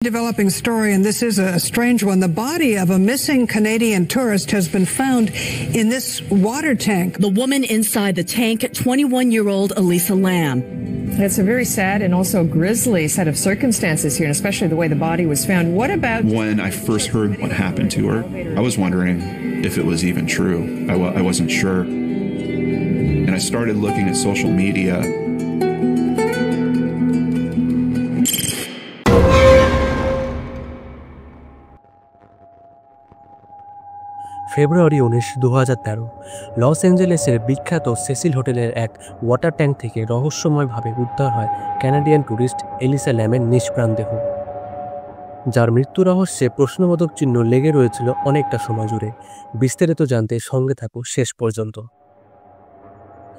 Developing story, and this is a strange one. The body of a missing Canadian tourist has been found in this water tank. The woman inside the tank, 21-year-old Elisa Lam. It's a very sad and also grisly set of circumstances here, and especially the way the body was found. What about... When I first heard what happened to her, I was wondering if it was even true. I wasn't sure. And I started looking at social media. ফেব্রুয়ারি 19, 2013 লস অ্যাঞ্জেলেসের বিখ্যাত Cecil হোটেলের এক water tank থেকে রহস্যময়ভাবে উদ্ধার হয় Canadian tourist ELISA ল্যামের নিষ্প্রাণ দেহ, যার মৃত্যু রহস্যে প্রশ্নবোধক চিহ্ন লেগে রয়েছিল অনেকটা সময় জুড়ে। বিস্তারিত জানতে সঙ্গে থাকো শেষ পর্যন্ত।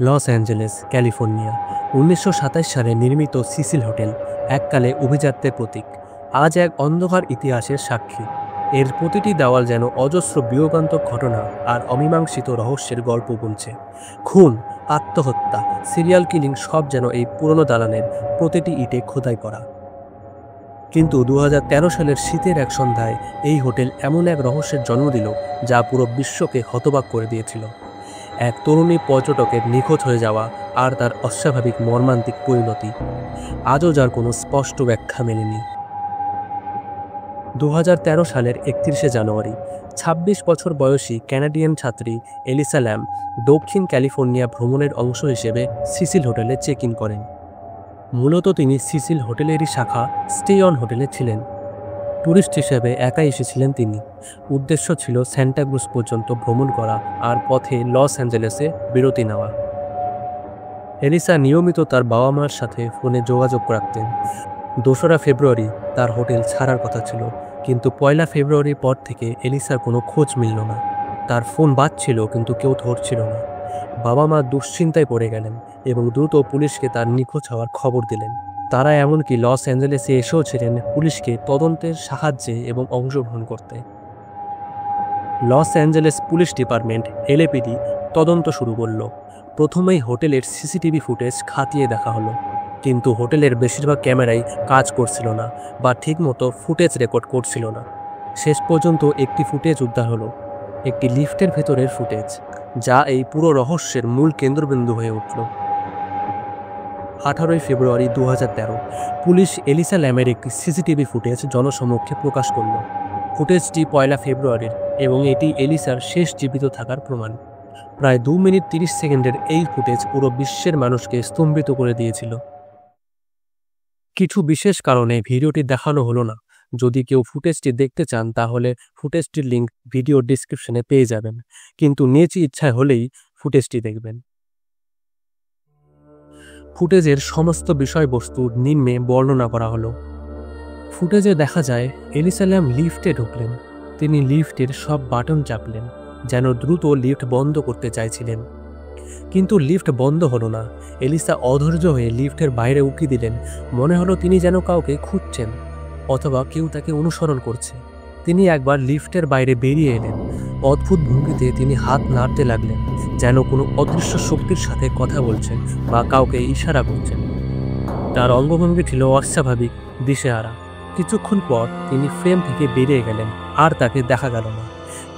লস অ্যাঞ্জেলেস, ক্যালিফোর্নিয়া, 1927 সালে নির্মিত সিসিল হোটেল এককালে অভিজাত্যের প্রতীক, আজ এক অন্ধকার ইতিহাসের সাক্ষী। এর প্রতিটি দেওয়াল যেন অজস্র বিয়োগান্তক ঘটনা আর অমীমাংসিত রহস্যের গল্প বলছে। খুন, আত্মহত্যা, সিরিয়াল কিলিং সব যেন এই পুরনো দালানের প্রতিটি ইটে খোদাই করা। কিন্তু 2013 সালের শীতের এক সন্ধ্যায় এই হোটেল এমন এক রহস্যের জন্ম দিল যা পুরো বিশ্বকে হতবাক করে দিয়েছিল। এক তরুণী পর্যটকের নিখোঁজ হয়ে যাওয়া আর তার অস্বাভাবিক মর্মান্তিক পরিণতি, আজও যার কোনো স্পষ্ট ব্যাখ্যা মেলেনি। 2013 সালের 31শে জানুয়ারি 26 বছর বয়সী ক্যানাডিয়ান ছাত্রী এলিসা ল্যাম দক্ষিণ ক্যালিফোর্নিয়া ভ্রমণের অংশ হিসেবে সিসিল হোটেলে চেক ইন করেন। মূলত তিনি সিসিল হোটেলেরই শাখা স্টে অন হোটেলে ছিলেন। ট্যুরিস্ট হিসেবে একাই এসেছিলেন তিনি। উদ্দেশ্য ছিল স্যান্টা ক্রুজ পর্যন্ত ভ্রমণ করা আর পথে লস অ্যাঞ্জেলেসে বিরতি নেওয়া। এলিসা নিয়মিত তার বাবা মার সাথে ফোনে যোগাযোগ রাখতেন। 2রা ফেব্রুয়ারি তার হোটেল ছাড়ার কথা ছিল, কিন্তু 1লা ফেব্রুয়ারির পর থেকে এলিসার কোনো খোঁজ মিলল না। তার ফোন বাজছিল কিন্তু কেউ ধরছিল না। বাবা মা দুশ্চিন্তায় পড়ে গেলেন এবং দ্রুত পুলিশকে তার নিখোঁজ হওয়ার খবর দিলেন। তারা এমনকি লস অ্যাঞ্জেলেসে এসেও ছিলেন পুলিশকে তদন্তের সাহায্যে এবং অংশগ্রহণ করতে। Los Angeles police department LAPD তদন্ত শুরু করল। প্রথমেই হোটেলের সিসিটিভি ফুটেজ খাতিয়ে দেখা হলো, কিন্তু হোটেলের বেশিরভাগ ক্যামেরাই কাজ করছিল না বা ঠিকমতো ফুটেজ রেকর্ড করছিল না। শেষ পর্যন্ত একটি ফুটেজ উদ্ধার হলো, একটি লিফটের ভেতরের ফুটেজ, যা এই পুরো রহস্যের মূল কেন্দ্রবিন্দু হয়ে উঠল। 18 ফেব্রুয়ারি 2013 পুলিশ এলিসা ল্যামের একটি সিসিটিভি ফুটেজ জনসমক্ষে প্রকাশ করল। ফুটেজটি 1 ফেব্রুয়ারির এবং এটি এলিসার শেষ জীবিত থাকার প্রমাণ। প্রায় 2 মিনিট 30 সেকেন্ডের এই ফুটেজ পুরো বিশ্বের মানুষকে স্তম্ভিত করে দিয়েছিল। কিছু বিশেষ কারণে ভিডিওটি দেখানো হলো না। যদি কেউ ফুটেজটি দেখতে চান তাহলে ফুটেজটির লিঙ্ক ভিডিও ডিসক্রিপশনে পেয়ে যাবেন, কিন্তু নিজ ইচ্ছায় হলেই ফুটেজটি দেখবেন। ফুটেজের সমস্ত বিষয়বস্তু নিম্নে বর্ণনা করা হলো। ফুটেজে দেখা যায় এলিসা ল্যাম লিফটে ঢুকলেন। তিনি লিফটের সব বাটন চাপলেন, যেন দ্রুত লিফট বন্ধ করতে চাইছিলেন, কিন্তু লিফট বন্ধ হলো না। এলিসা অধৈর্য হয়ে লিফটের বাইরে উকি দিলেন। মনে হলো তিনি যেন কাউকে খুঁজছেন অথবা কেউ তাকে অনুসরণ করছে। তিনি একবার লিফটের বাইরে বেরিয়ে এলেন। অদ্ভুত ভঙ্গিতে তিনি হাত নাড়তে লাগলেন, যেন কোনো অদৃশ্য শক্তির সাথে কথা বলছেন বা কাউকে ইশারা করছেন। তার অঙ্গভঙ্গি ছিল অস্বাভাবিক, দিশেহারা। কিছুক্ষণ পর তিনি ফ্রেম থেকে বেরিয়ে গেলেন, আর তাকে দেখা গেল না।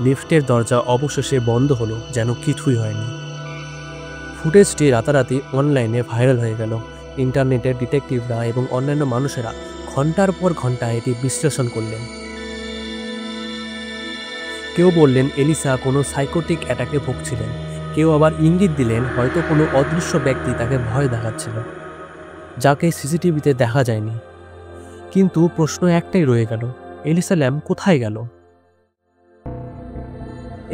লিফটের দরজা অবশেষে বন্ধ হলো, যেন কিছুই হয়নি। ফুটেজটি রাতারাতি অনলাইনে ভাইরাল হয়ে গেল। ইন্টারনেটের ডিটেকটিভরা এবং অন্যান্য মানুষেরা ঘন্টার পর ঘন্টা এটি বিশ্লেষণ করলেন। কেউ বললেন এলিসা কোনো সাইকোটিক অ্যাটাকে ভুগছিলেন, কেউ আবার ইঙ্গিত দিলেন হয়তো কোনো অদৃশ্য ব্যক্তি তাকে ভয় দেখাচ্ছিল, যাকে সিসিটিভিতে দেখা যায়নি। কিন্তু প্রশ্ন একটাই রয়ে গেল, এলিসা ল্যাম কোথায় গেল?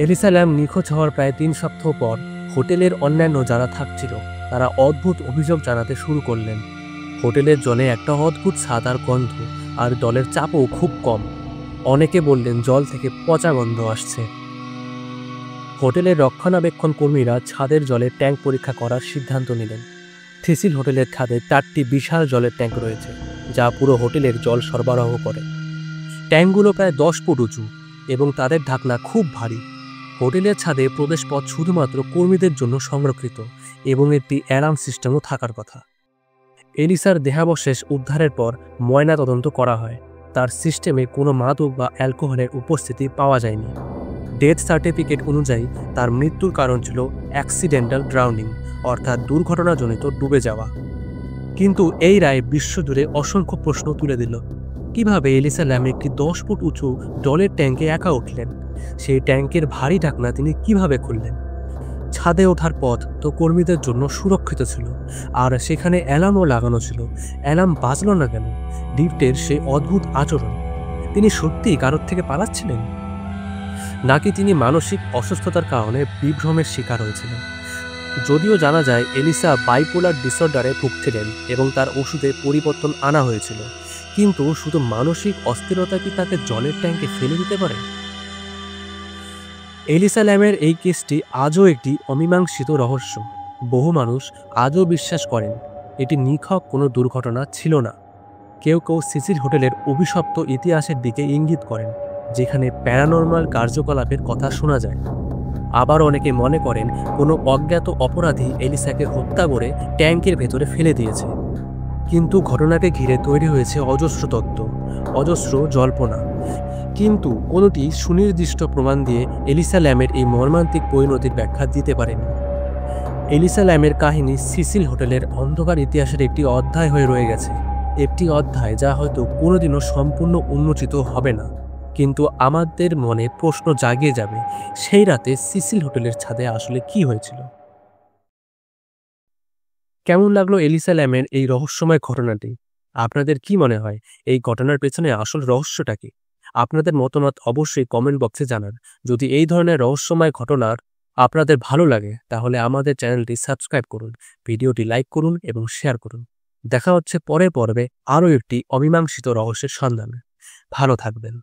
এলিসা ল্যাম নিখোঁজ হওয়ার প্রায় 3 সপ্তাহ পর হোটেলের অন্যান্য যারা থাকছিল তারা অদ্ভুত অভিযোগ জানাতে শুরু করলেন। হোটেলের জলে একটা অদ্ভুত স্বাদ আর গন্ধ, আর জলের চাপও খুব কম। অনেকে বললেন জল থেকে পচা গন্ধ আসছে। হোটেলের রক্ষণাবেক্ষণ কর্মীরা ছাদের জলে ট্যাঙ্ক পরীক্ষা করার সিদ্ধান্ত নিলেন। সিসিল হোটেলের ছাদে 4টি বিশাল জলের ট্যাঙ্ক রয়েছে, যা পুরো হোটেলের জল সরবরাহ করে। ট্যাঙ্কগুলো প্রায় 10 ফুট উঁচু এবং তাদের ঢাকনা খুব ভারী। হোটেলের ছাদে প্রবেশপথ শুধুমাত্র কর্মীদের জন্য সংরক্ষিত এবং একটি অ্যালার্ম সিস্টেমও থাকার কথা। এলিসার দেহাবশেষ উদ্ধারের পর ময়না তদন্ত করা হয়। তার সিস্টেমে কোনো মাদক বা অ্যালকোহলের উপস্থিতি পাওয়া যায়নি। ডেথ সার্টিফিকেট অনুযায়ী তার মৃত্যুর কারণ ছিল অ্যাক্সিডেন্টাল ড্রাউনিং, অর্থাৎ দুর্ঘটনাজনিত ডুবে যাওয়া। কিন্তু এই রায় বিশ্বজুড়ে অসংখ্য প্রশ্ন তুলে দিল। কিভাবে এলিসা ল্যাম একটি 10 ফুট উঁচু জলের ট্যাঙ্কে একা উঠলেন? সেই ট্যাঙ্কের ভারী ঢাকনা তিনি কিভাবে খুললেন? ছাদে ওঠার পথ তো কর্মীদের জন্য সুরক্ষিত ছিল, আর সেখানে অ্যালার্মও লাগানো ছিল। অ্যালার্ম বাজল না কেন? লিফটের সেই অদ্ভুত আচরণ, তিনি সত্যিই কারোর থেকে পালাচ্ছিলেন, নাকি তিনি মানসিক অসুস্থতার কারণে বিভ্রমের শিকার হয়েছিলেন? যদিও জানা যায় এলিসা বাইপোলার ডিসঅর্ডারে ভুগছিলেন এবং তার ওষুধে পরিবর্তন আনা হয়েছিল, কিন্তু শুধু মানসিক অস্থিরতা কি তাকে জলের ট্যাঙ্কে ফেলে দিতে পারে? এলিসা ল্যামের এই কেসটি আজও একটি অমীমাংসিত রহস্য। বহু মানুষ আজও বিশ্বাস করেন এটি নিছক কোনো দুর্ঘটনা ছিল না। কেউ কেউ সিসিল হোটেলের অভিশপ্ত ইতিহাসের দিকে ইঙ্গিত করেন, যেখানে প্যারানর্মাল কার্যকলাপের কথা শোনা যায়। আবার অনেকে মনে করেন কোনো অজ্ঞাত অপরাধী এলিসাকে হত্যা করে ট্যাঙ্কের ভেতরে ফেলে দিয়েছে। কিন্তু ঘটনাকে ঘিরে তৈরি হয়েছে অজস্র তত্ত্ব, অজস্র জল্পনা, কিন্তু কোনোটি সুনির্দিষ্ট প্রমাণ দিয়ে এলিসা ল্যামের এই মর্মান্তিক পরিণতির ব্যাখ্যা দিতে পারেনি। এলিসা ল্যামের কাহিনী সিসিল হোটেলের অন্ধকার ইতিহাসের একটি অধ্যায় হয়ে রয়ে গেছে, একটি অধ্যায় যা হয়তো কোনোদিনও সম্পূর্ণ উন্মোচিত হবে না, কিন্তু আমাদের মনে প্রশ্ন জাগিয়ে যাবে, সেই রাতে সিসিল হোটেলের ছাদে আসলে কি হয়েছিল। কেমন লাগলো এলিসা ল্যামের এই রহস্যময় ঘটনাটি? আপনাদের কি মনে হয় এই ঘটনার পেছনে আসল রহস্যটা কি? আপনাদের মতামত অবশ্যই কমেন্ট বক্সে জানান। যদি এই ধরনের রহস্যময় ঘটনার আপনাদের ভালো লাগে তাহলে আমাদের চ্যানেলটি সাবস্ক্রাইব করুন, ভিডিওটি লাইক করুন এবং শেয়ার করুন। দেখা হচ্ছে পরের পর্বে আরও একটি অমীমাংসিত রহস্যের সন্ধানে। ভালো থাকবেন।